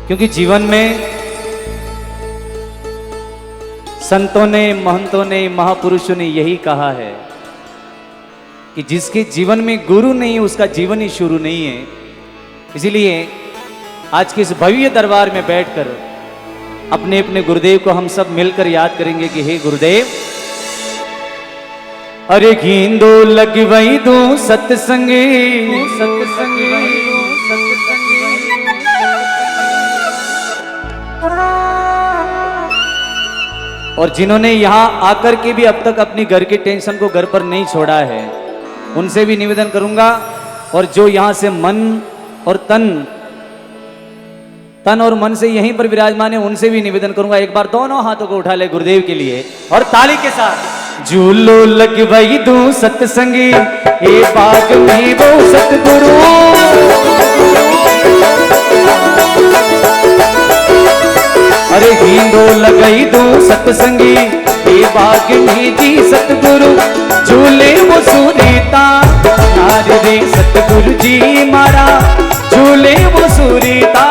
क्योंकि जीवन में संतों ने, महंतों ने, महापुरुषों ने यही कहा है कि जिसके जीवन में गुरु नहीं उसका जीवन ही शुरू नहीं है। इसीलिए आज के इस भव्य दरबार में बैठकर अपने अपने गुरुदेव को हम सब मिलकर याद करेंगे कि हे गुरुदेव, अरे गींदो लग वही दो सत्संगी, और जिन्होंने यहां आकर के भी अब तक अपनी घर की टेंशन को घर पर नहीं छोड़ा है, उनसे भी निवेदन करूंगा। और जो यहां से मन और तन और मन से यहीं पर विराजमान है, उनसे भी निवेदन करूंगा, एक बार दोनों हाथों को उठा ले गुरुदेव के लिए और ताली के साथ। झूलो लग वही दो सत्संगी, ए बाग में वो सतगुरु, अरे गींदो लगई दो सत्संगी, ए बाग में जी सतगुरु, झूले वो सुनीता नार रे सतगुरु जी मारा, झूले वो सुनीता।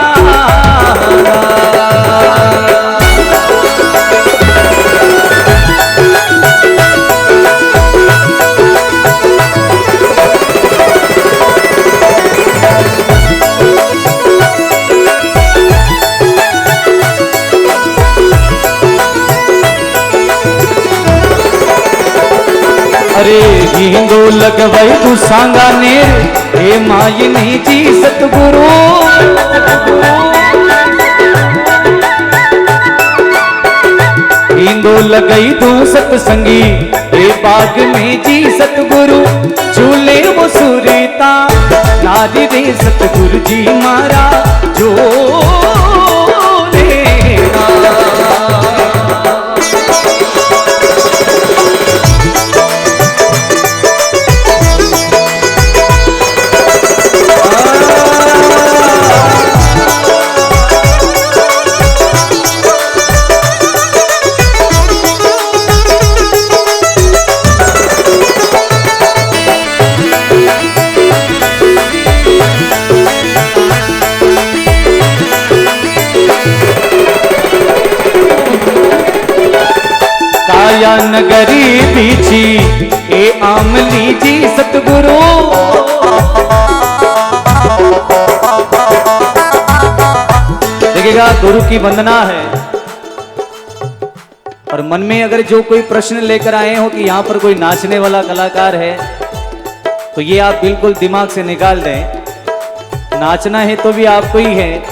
अरे गींदो लगवई तू सांगा ने, हे मायनी जी सतगुरु, गींदो लगई तू सतसंगी, हे बाग में जी सतगुरु, झूले वो सुरीता नारी रे सतगुरु जी मारा, जो काया नगरी पीछी, ए आमली जी सतगुरु, देखिएगा गुरु की वंदना है। और मन में अगर जो कोई प्रश्न लेकर आए हो कि यहां पर कोई नाचने वाला कलाकार है, तो ये आप बिल्कुल दिमाग से निकाल दें। नाचना है तो भी आपको ही है,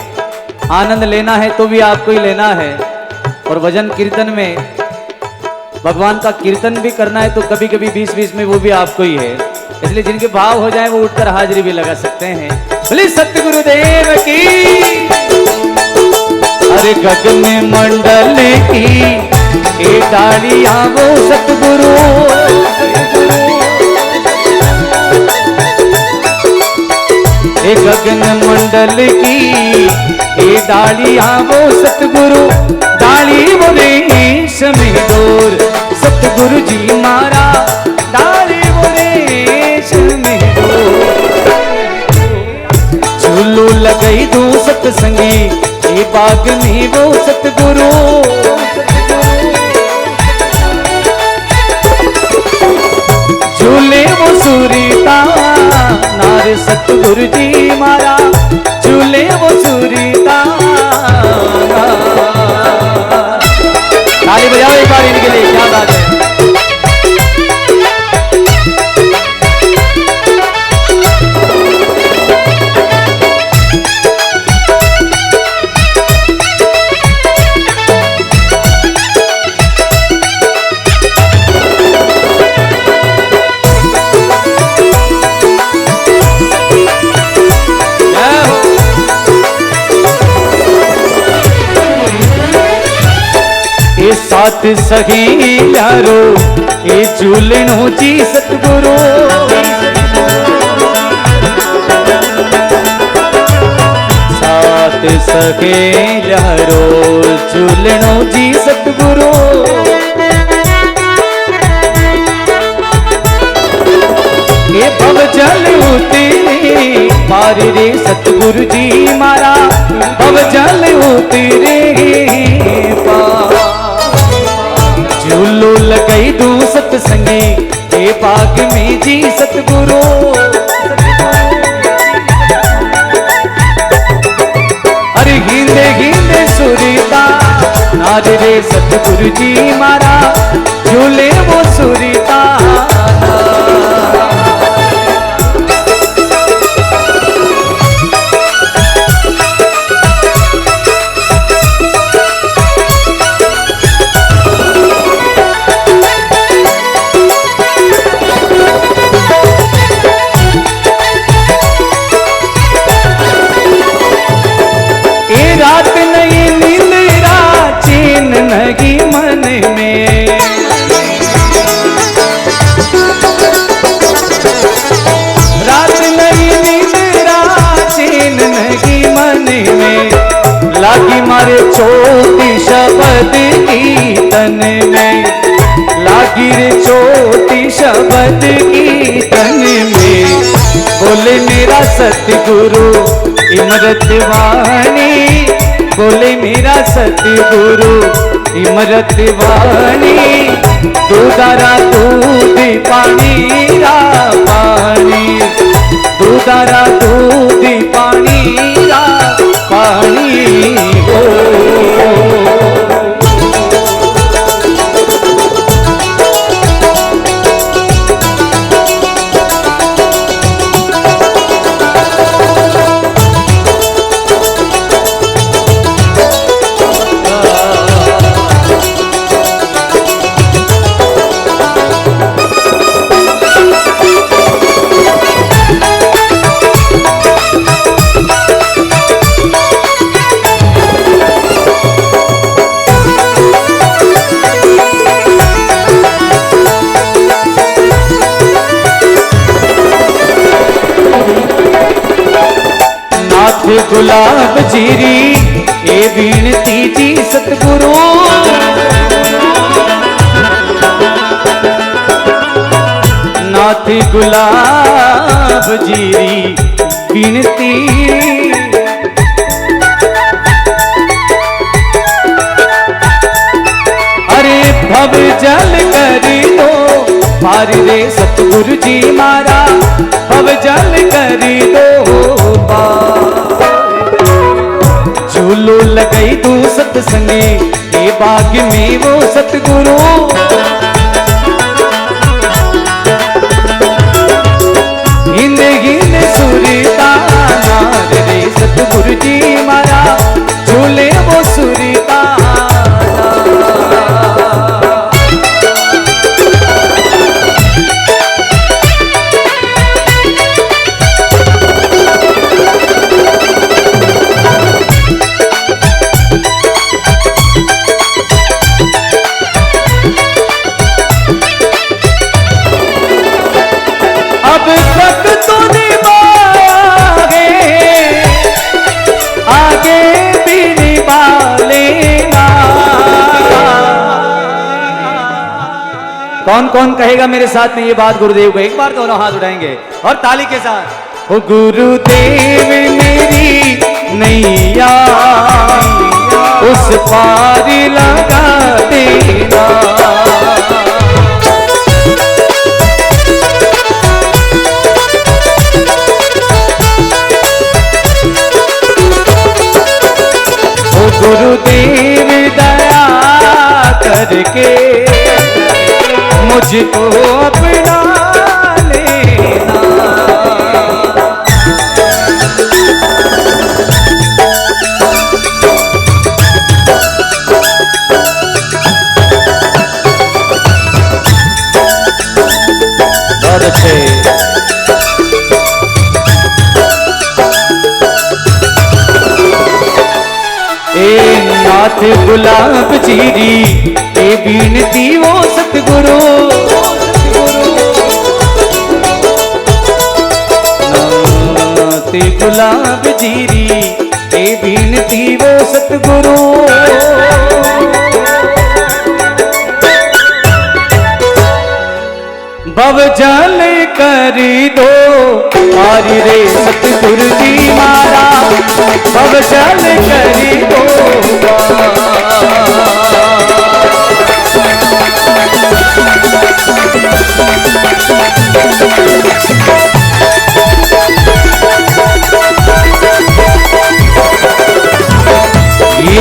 आनंद लेना है तो भी आपको ही लेना है, और भजन कीर्तन में भगवान का कीर्तन भी करना है तो कभी कभी बीच बीच में वो भी आपको ही है। इसलिए जिनके भाव हो जाए वो उठकर हाजिरी भी लगा सकते हैं। बोले सतगुरुदेव की। अरे गगन मंडल की ए डालियां वो सतगुरु, ए गगन मंडल की ए डालियां वो सतगुरु, डाली वो रेशम डोर सतगुरु जी मारा, डाली वो रेशम डोर, झूलो लगई दो सतसंगी, ए बाग में वो सतगुरु, झूले वो सुरीता नार सतगुरु जी मारा, झूले वो सुरीता। ताली बजाओ एक बार इनके लिए, क्या बात है। साथ सहेलियारो ए झूलनो जी सतगुरु, साथ सहेलियारो झूलनो जी सतगुरु, ये भव जल उतरे पार रे सतगुरु जी मारा, भव जल सतगुरु। अरे गिंदे गिंदे सुरीता नाद रे सतगुरु जी मारा झूले वो सुरीता। रात नहीं नींद चैन नहीं मन में, रात नहीं नींद चैन नहीं मन में, लागी मारे चोटी शब्द कीर्तन में, लागी रे चोटी शब्द कीर्तन में। बोले मेरा सतगुरु इमरत वाणी, बोले मेरा सतगुरु इमरत वाणी। दूधारा दूध पानी रा पानी, दूधारा दूध पानी रा पानी हो। गुलाब जीरी ए बीनती जी सतगुरु, नाथ गुलाब जीरी बीनती। अरे भव जल कर दो पार रे सतगुरु जी मारा, भव जल कर दो पार। झूलो लगाई तू सतसंगे ए बाग में वो सतगुरु। गिंदे गिंदे सुरीता नाद रे सतगुरु जी मारा झूले वो सुरीता। कौन कौन कहेगा मेरे साथ में ये बात गुरुदेव को? एक बार दोनों हाथ उठाएंगे और ताली के साथ। ओ गुरुदेव मेरी नैया उस पार लगा देना, ओ गुरुदेव दया करके मुझको अपना लेना। बहुत अच्छे। ए नाथ गुलाब जीरी ए बीनती वो सतगुरु, नाथ गुलाब जीरी ए बीनती वो सतगुरु। भव जल कर दो पार रे सतगुरु जी मारा, भव जल कर दो।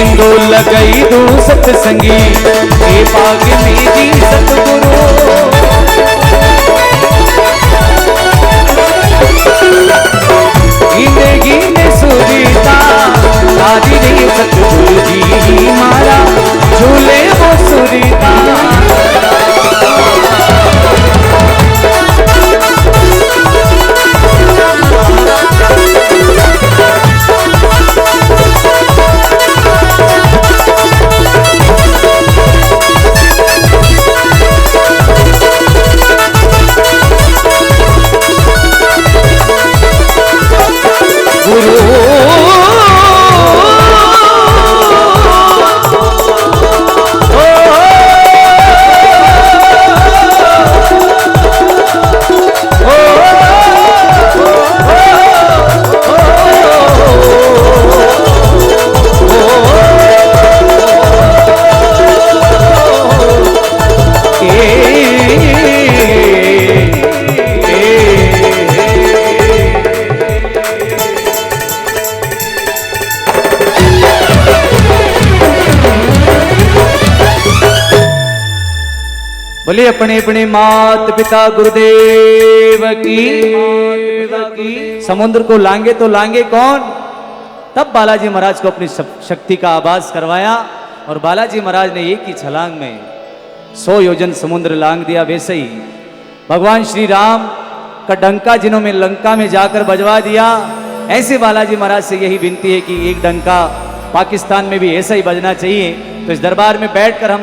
बिंदु लगई दू सतसंगी हे पाग में जी सतगुरु गिने गिने सुरीता दादी रे सतगुरु जी मारा झूले वो सुरीता बोलिए अपने अपने मात पिता गुरुदेव की। समुद्र को लांगे तो लांगे कौन? तब बालाजी महाराज को अपनी शक्ति का आभास करवाया और बालाजी महाराज ने एक ही छलांग में 100 योजन समुद्र लांग दिया। वैसे ही भगवान श्री राम का डंका जिन्होंने लंका में जाकर बजवा दिया, ऐसे बालाजी महाराज से यही विनती है कि एक डंका पाकिस्तान में भी ऐसा ही बजना चाहिए। तो इस दरबार में बैठकर हम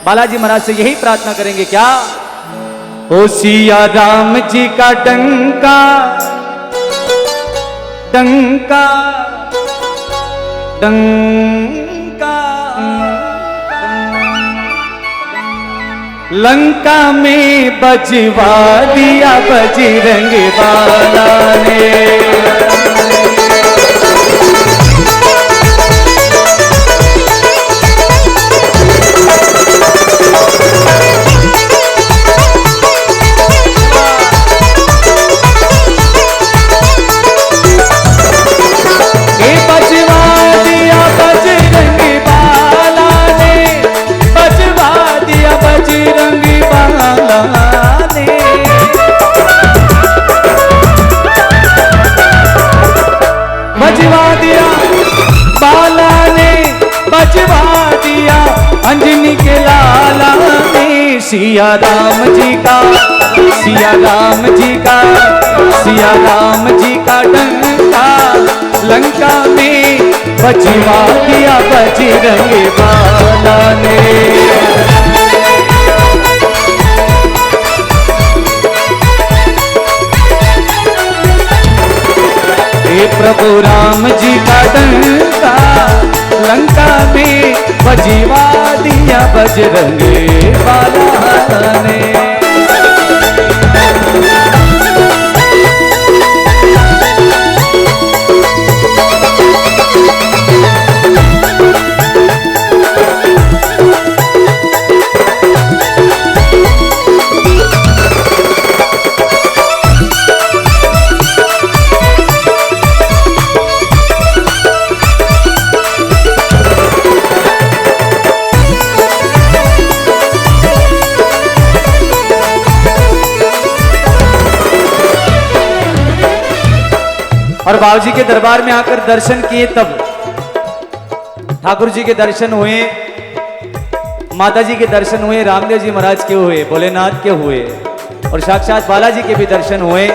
बालाजी महाराज से यही प्रार्थना करेंगे, क्या? ओ सिया राम जी का डंका डंका डंका लंका में बजवा दिया बजरंग बाला ने। बजवा दिया बाला ने, बजवा दिया अंजनी के लाला ने। सिया राम जी का, सिया राम जी का, सिया राम जी का डंका लंका में बजवा दिया बजरंग बाला ने। प्रभु राम जी का डंका लंका में बजवा दिया बजरंग बाला ने। और बाबूजी के दरबार में आकर दर्शन किए, तब ठाकुर जी के दर्शन हुए, माता जी के दर्शन हुए, रामदेव जी महाराज के हुए, भोलेनाथ के हुए और साक्षात बालाजी के भी दर्शन हुए।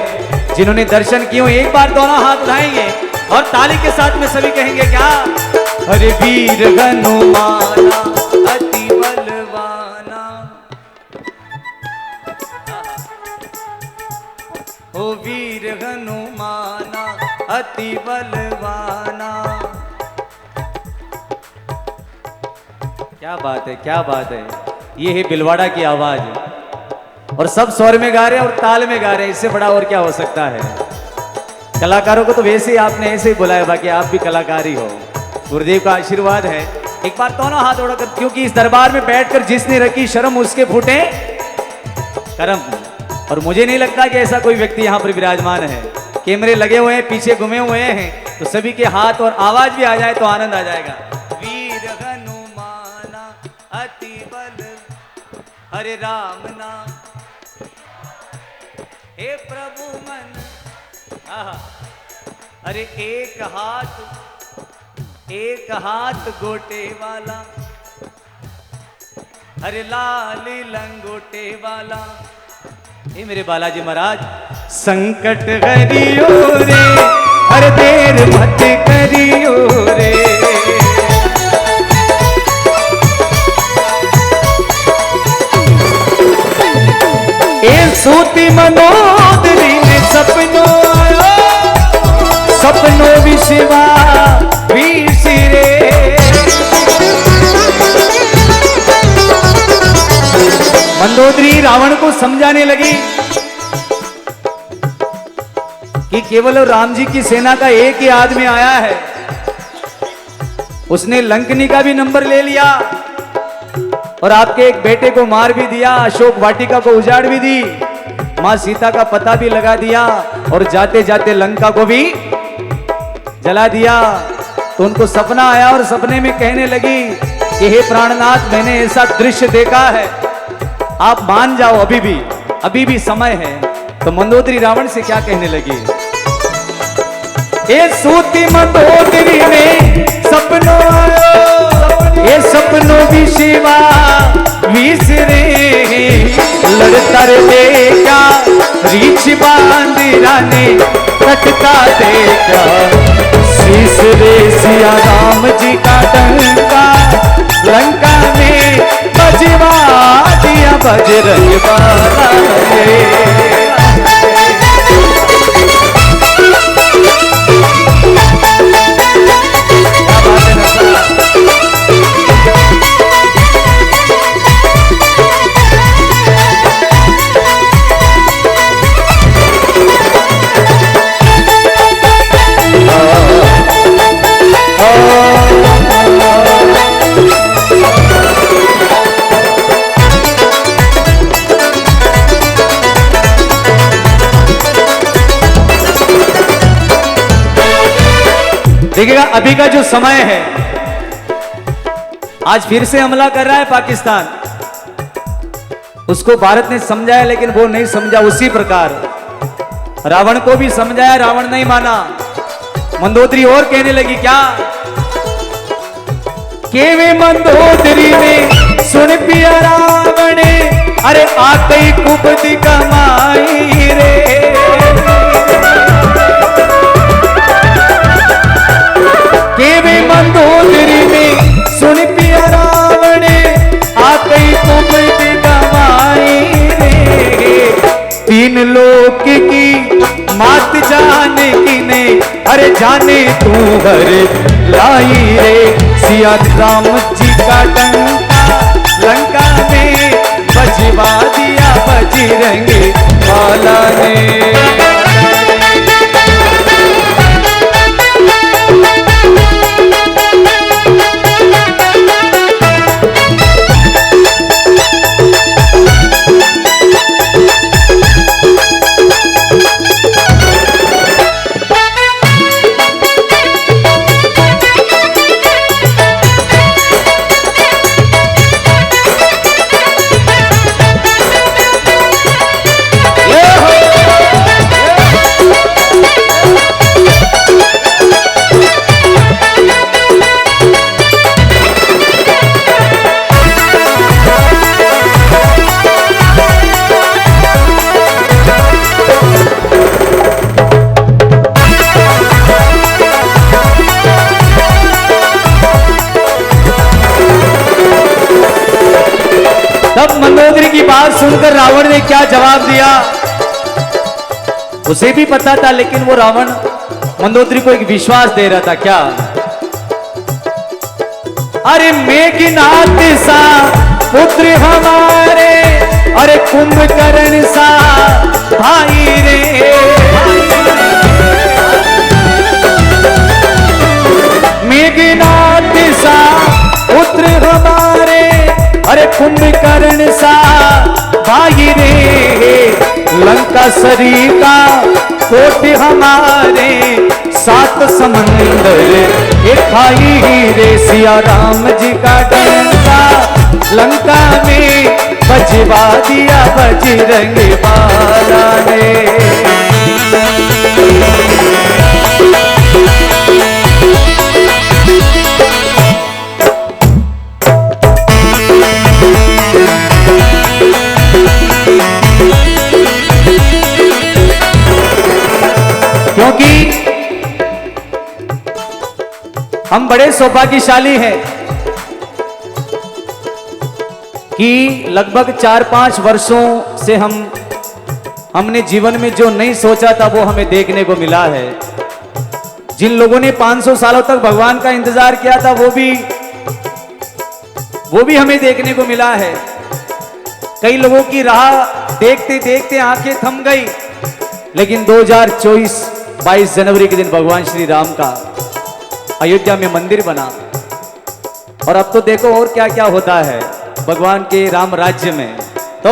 जिन्होंने दर्शन किए एक बार दोनों हाथ उठाएंगे और ताली के साथ में सभी कहेंगे, क्या? अरे वीर हनुमाना अति बलवाना, ओ वीर हनुमाना अति बलवाना। क्या बात है, क्या बात है। ये है बिलवाड़ा की आवाज और सब स्वर में गा रहे हैं और ताल में गा रहे हैं। इससे बड़ा और क्या हो सकता है। कलाकारों को तो वैसे ही आपने ऐसे ही बुलाया, बाकी आप भी कलाकारी हो। गुरुदेव का आशीर्वाद है। एक बार दोनों हाथ उठाकर, क्योंकि इस दरबार में बैठकर जिसने रखी शर्म उसके फूटे करम। और मुझे नहीं लगता कि ऐसा कोई व्यक्ति यहाँ पर विराजमान है। कैमरे लगे हुए हैं, पीछे घुमे हुए हैं, तो सभी के हाथ और आवाज भी आ जाए तो आनंद आ जाएगा। वीर हरे राम नाम हे प्रभु मन। आहा। अरे एक हाथ गोटे वाला, अरे लाल लंगोटे वाला। हे मेरे बालाजी महाराज, संकट हरियो रे, अरे देर मत करियो रे। ए सूती मनोदरी में सपनों आयो, सपनों विश्वा विसरे। मंदोदरी रावण को समझाने लगी कि केवल राम जी की सेना का एक ही आदमी आया है, उसने लंकनी का भी नंबर ले लिया और आपके एक बेटे को मार भी दिया, अशोक वाटिका को उजाड़ भी दी, मां सीता का पता भी लगा दिया और जाते जाते लंका को भी जला दिया। तो उनको सपना आया और सपने में कहने लगी कि हे प्राणनाथ, मैंने ऐसा दृश्य देखा है, आप मान जाओ, अभी भी समय है। तो मंदोदरी रावण से क्या कहने लगी? ए सूती मंदोदरी में सपनों आयो, ये सपनों भी शिवा विसरे। लड़तर देखा रीछ बांदिरा ने, कटता देखा शीश रे। सिया राम जी का डंका लंका में बजवा दिया बजरंग बाला रे। देखिएगा अभी का जो समय है, आज फिर से हमला कर रहा है पाकिस्तान। उसको भारत ने समझाया लेकिन वो नहीं समझा। उसी प्रकार रावण को भी समझाया, रावण नहीं माना। मंदोदरी और कहने लगी क्या? केवे मंदोदरी में सुन पिया रावण, अरे आकई कुबदी कमाई रे। केवे मंदोदरी में सुन पिया रावण, आकई कुबदी कमाई रे। तीन लोक की मात जाने की ने, अरे जाने तू हर लाई रे। सिया राम जी का डंका लंका में बजवा दिया बजरंग बाला ने। मंदोदरी की बात सुनकर रावण ने क्या जवाब दिया उसे भी पता था, लेकिन वो रावण मंदोदरी को एक विश्वास दे रहा था। क्या? अरे मेघनाथ सा पुत्र हमारे, अरे कुंभकर्ण सा भाई रे। मेघनाथ सा पुत्र हमारे, अरे कुंभकर्ण सा भाई रे। लंका सरी का कोट हमारे, सात समंदर एक भाई रे। सिया राम जी का डंका लंका में बजवा दिया बजरंग बाला ने। क्योंकि हम बड़े सौभाग्यशाली हैं कि लगभग 4-5 वर्षों से हमने जीवन में जो नहीं सोचा था वो हमें देखने को मिला है। जिन लोगों ने 500 सालों तक भगवान का इंतजार किया था वो भी हमें देखने को मिला है। कई लोगों की राह देखते देखते आंखें थम गई, लेकिन 2024 22 जनवरी के दिन भगवान श्री राम का अयोध्या में मंदिर बना। और अब तो देखो और क्या क्या होता है भगवान के राम राज्य में। तो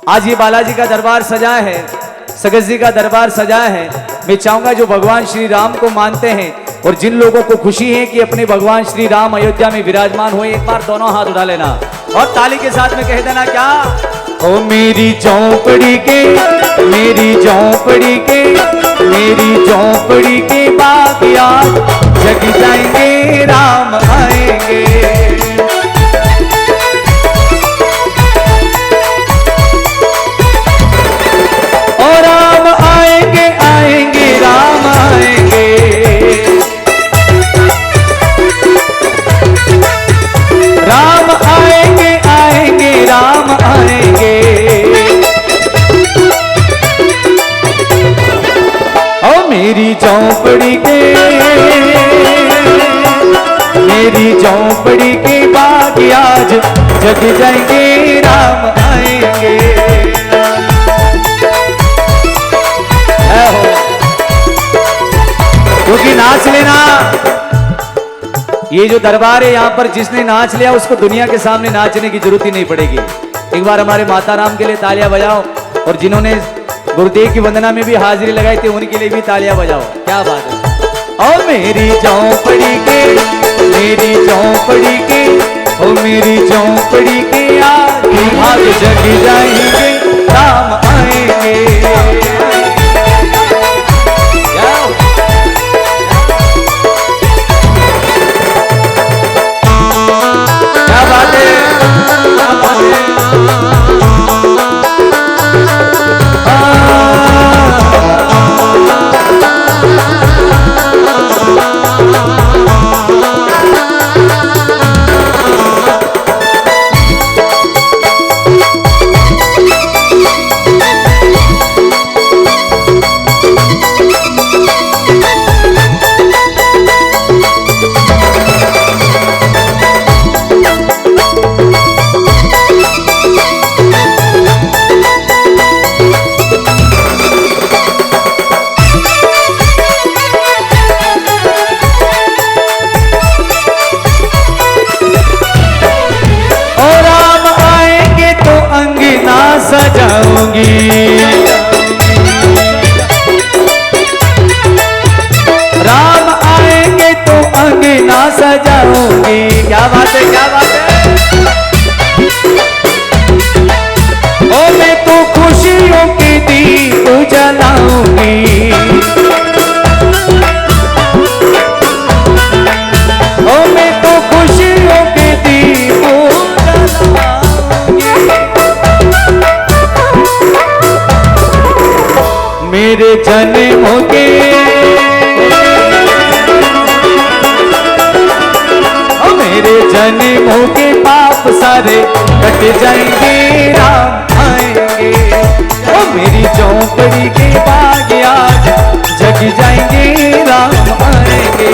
आज ये बालाजी का दरबार सजा है, सगत जी का दरबार सजा है। मैं चाहूंगा जो भगवान श्री राम को मानते हैं और जिन लोगों को खुशी है कि अपने भगवान श्री राम अयोध्या में विराजमान हुए, एक बार दोनों हाथ उठा लेना और ताली के साथ में कह देना क्या? ओ मेरी झोंपड़ी के, मेरी झोंपड़ी के, मेरी झोंपड़ी के बाग याद जग जाएंगे, राम आएंगे। ओ राम आएंगे, आएंगे, राम आएंगे। राम आएंगे, आएंगे, राम आएंगे। ओ मेरी झोंपड़ी के, मेरी झोंपड़ी के बाग आज जग जाएंगे, राम आएंगे। क्योंकि नाच लेना, ये जो दरबार है यहाँ पर जिसने नाच लिया उसको दुनिया के सामने नाचने की जरूरत ही नहीं पड़ेगी। एक बार हमारे माता राम के लिए तालियां बजाओ, और जिन्होंने गुरुदेव की वंदना में भी हाजिरी लगाई थी उनके लिए भी तालियां बजाओ। क्या बात है। और मेरी झोंपड़ी के, मेरी झोंपड़ी के, ओ मेरी झोंपड़ी के आगे जग जाएंगे, राम आएंगे। सजाऊंगी, राम आएंगे तो अंगना सजाऊंगी। क्या बात है, क्या बात है। ओ मैं तो खुशियों के दीप जलाऊंगी, ओ मैं तो खुशियों के दीप मेरे जन्मों के, मेरे जन्मों के पाप सारे कट जाएंगे, राम आएंगे। ओ मेरी झोंपड़ी के बाग आज जग जाएंगे, राम आएंगे।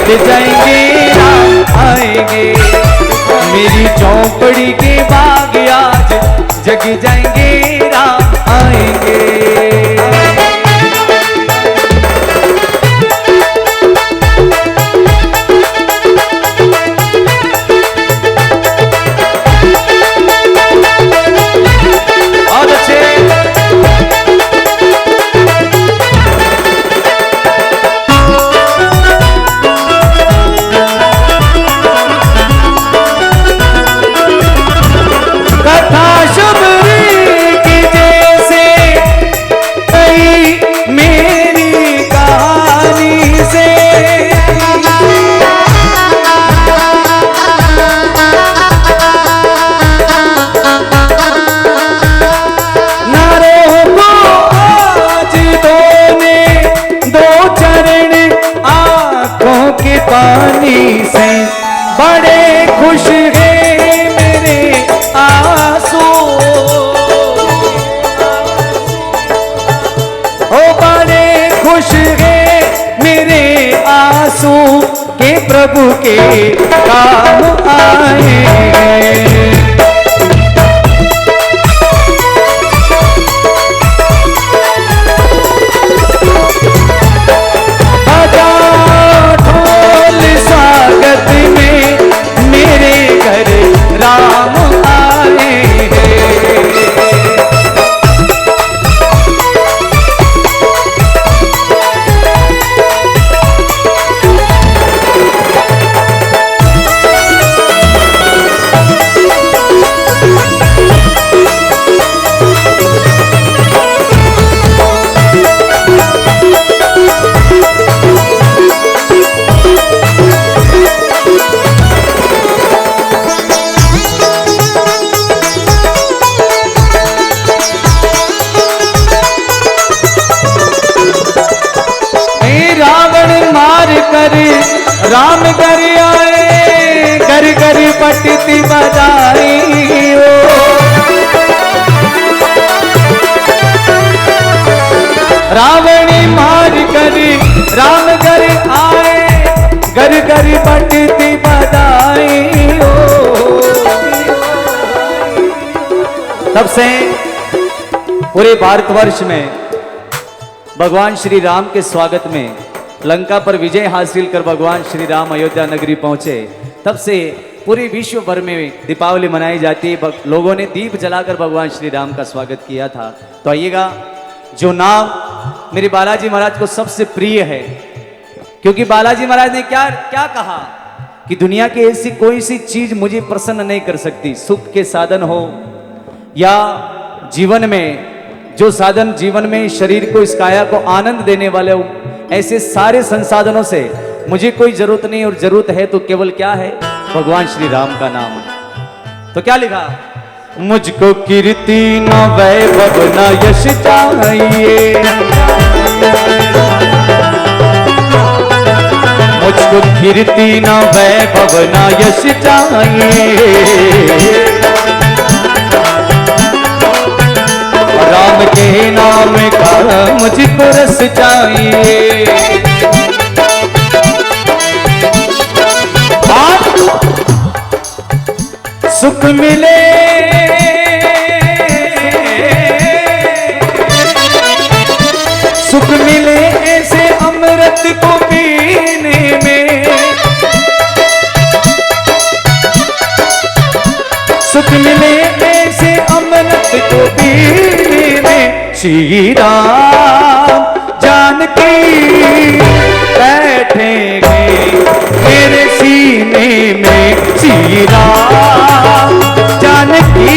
जग जाएंगे राम आएंगे, मेरी झोंपड़ी के बाग आज जग जाएंगे राम आएंगे। पानी से बड़े खुश हैं मेरे आंसू, ओ बड़े खुश हैं मेरे आंसू के प्रभु के काम आए हैं। राम घर आए घर घर पटती बजाई हो, रावणी मार कर राम घर आए घर घर पटती बजाई हो। तब से पूरे भारतवर्ष में भगवान श्री राम के स्वागत में लंका पर विजय हासिल कर भगवान श्री राम अयोध्या नगरी पहुंचे, तब से पूरे विश्व भर में दीपावली मनाई जाती है। लोगों ने दीप जलाकर भगवान श्री राम का स्वागत किया था। तो आइएगा, जो नाम मेरे बालाजी महाराज को सबसे प्रिय है, क्योंकि बालाजी महाराज ने क्या क्या कहा कि दुनिया की ऐसी कोई सी चीज मुझे प्रसन्न नहीं कर सकती, सुख के साधन हो या जीवन में जो साधन जीवन में शरीर को, इस काया को आनंद देने वाले हो, ऐसे सारे संसाधनों से मुझे कोई जरूरत नहीं, और जरूरत है तो केवल क्या है, भगवान श्री राम का नाम। तो क्या लिखा, मुझको कीर्ति न वैभव न यश चाहिए, मुझको कीर्ति न वैभव न यश चाहिए, राम के नाम का मुझको रस चाहिए। सुख मिले सुख मिले ऐसे अमृत को पीने में, सुख मिले ऐसे अमृत को पीने में, श्री राम जानकी बैठेंगे मेरे सीने में, श्री राम जानकी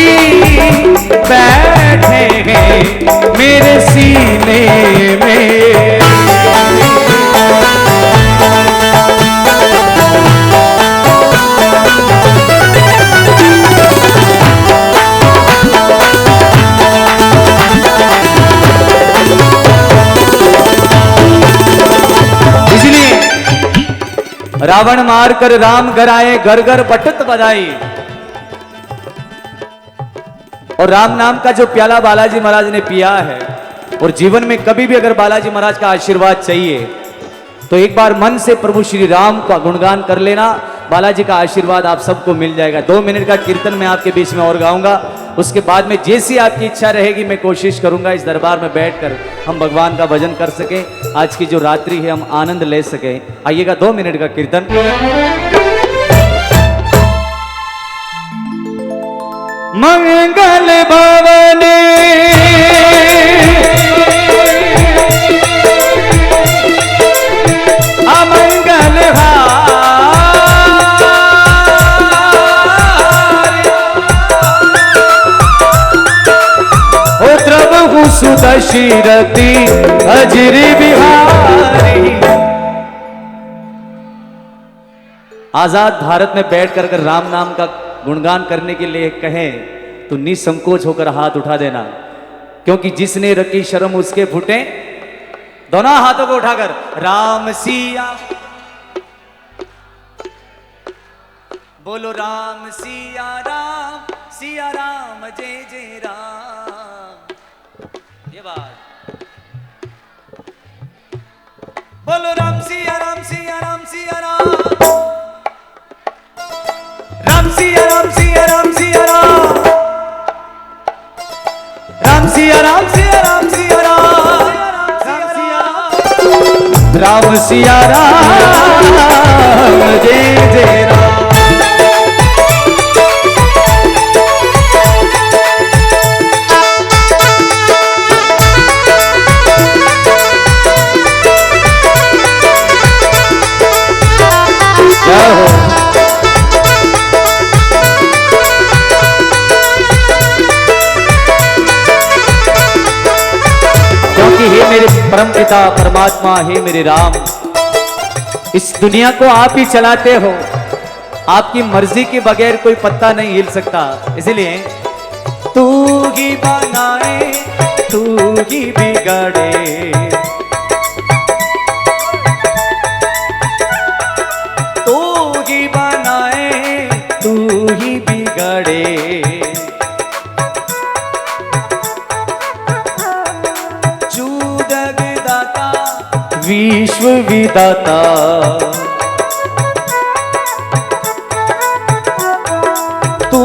बैठेंगे मेरे सीने में। रावण मार कर राम घर आए घर घर पटत बधाई, और राम नाम का जो प्याला बालाजी महाराज ने पिया है, और जीवन में कभी भी अगर बालाजी महाराज का आशीर्वाद चाहिए तो एक बार मन से प्रभु श्री राम का गुणगान कर लेना, बालाजी का आशीर्वाद आप सबको मिल जाएगा। 2 मिनट का कीर्तन मैं आपके बीच में और गाऊंगा, उसके बाद में जैसी आपकी इच्छा रहेगी मैं कोशिश करूंगा इस दरबार में बैठकर हम भगवान का भजन कर सके, आज की जो रात्रि है हम आनंद ले सके। आइएगा 2 मिनट का कीर्तन। मंगल भवन अमंगल हो प्रभु सुदशरथी अजरी बिहारी। आजाद भारत में बैठकर अगर राम नाम का गुणगान करने के लिए कहें तो निसंकोच होकर हाथ उठा देना, क्योंकि जिसने रखी शर्म उसके फूटे। दोनों हाथों को उठाकर राम सिया बोलो, राम सिया राम जय जय राम। ये बात बोलो, राम सिया राम सिया राम सिया राम, राम सिया राम सिया राम सिया राम, राम सिया राम सिया राम सिया राम, राम सिया राम जय जय राम। हे मेरे परम पिता परमात्मा, हे मेरे राम, इस दुनिया को आप ही चलाते हो, आपकी मर्जी के बगैर कोई पत्ता नहीं हिल सकता। इसलिए तू ही बनाए तू ही बिगाड़े, तू ही बनाए तू ही बिगाड़े, विश्व विधाता तू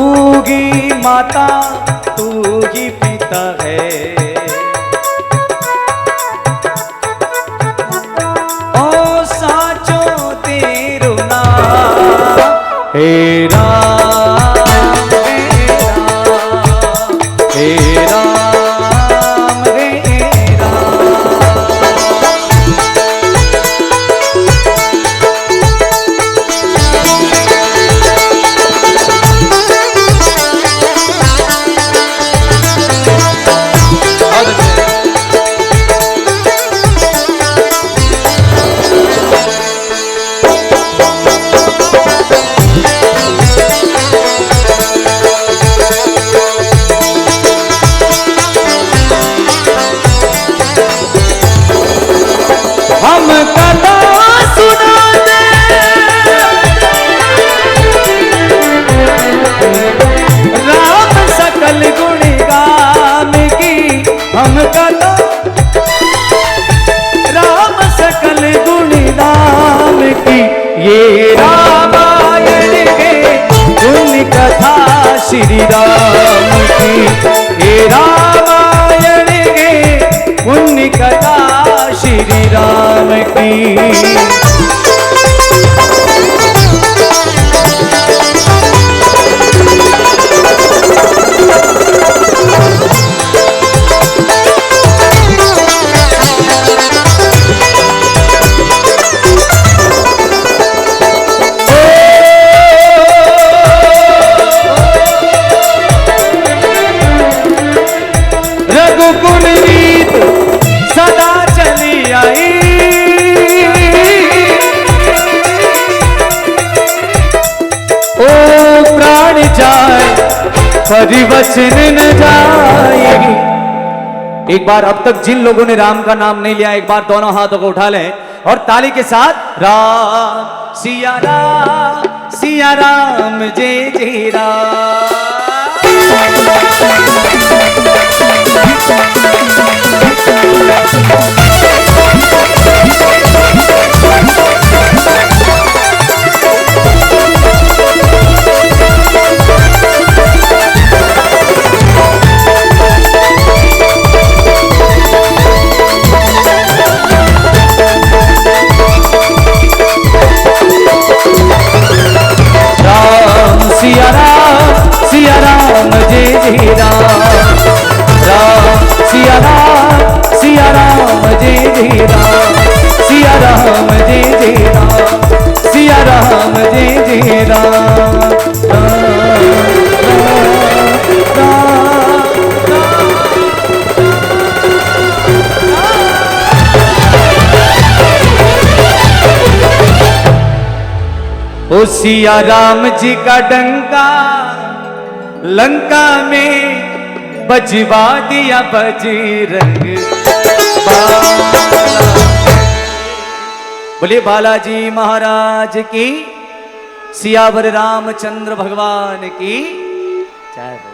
ही माता तू ही पिता है, ओ साचो तेरो नाम हे राम हे राम। ये रामायण के गुण कथा श्री राम की, ये रामायण के गुण कथा श्री राम की। परिवचन न जाएगी। एक बार अब तक जिन लोगों ने राम का नाम नहीं लिया, एक बार दोनों हाथों को उठा लें और ताली के साथ राम सिया राम जय जय राम। राम जय जय राम ओ सिया राम जी का डंका लंका में बजवा दिया बजरंग बाला। बोले बालाजी महाराज की, सियावर रामचंद्र भगवान की जय।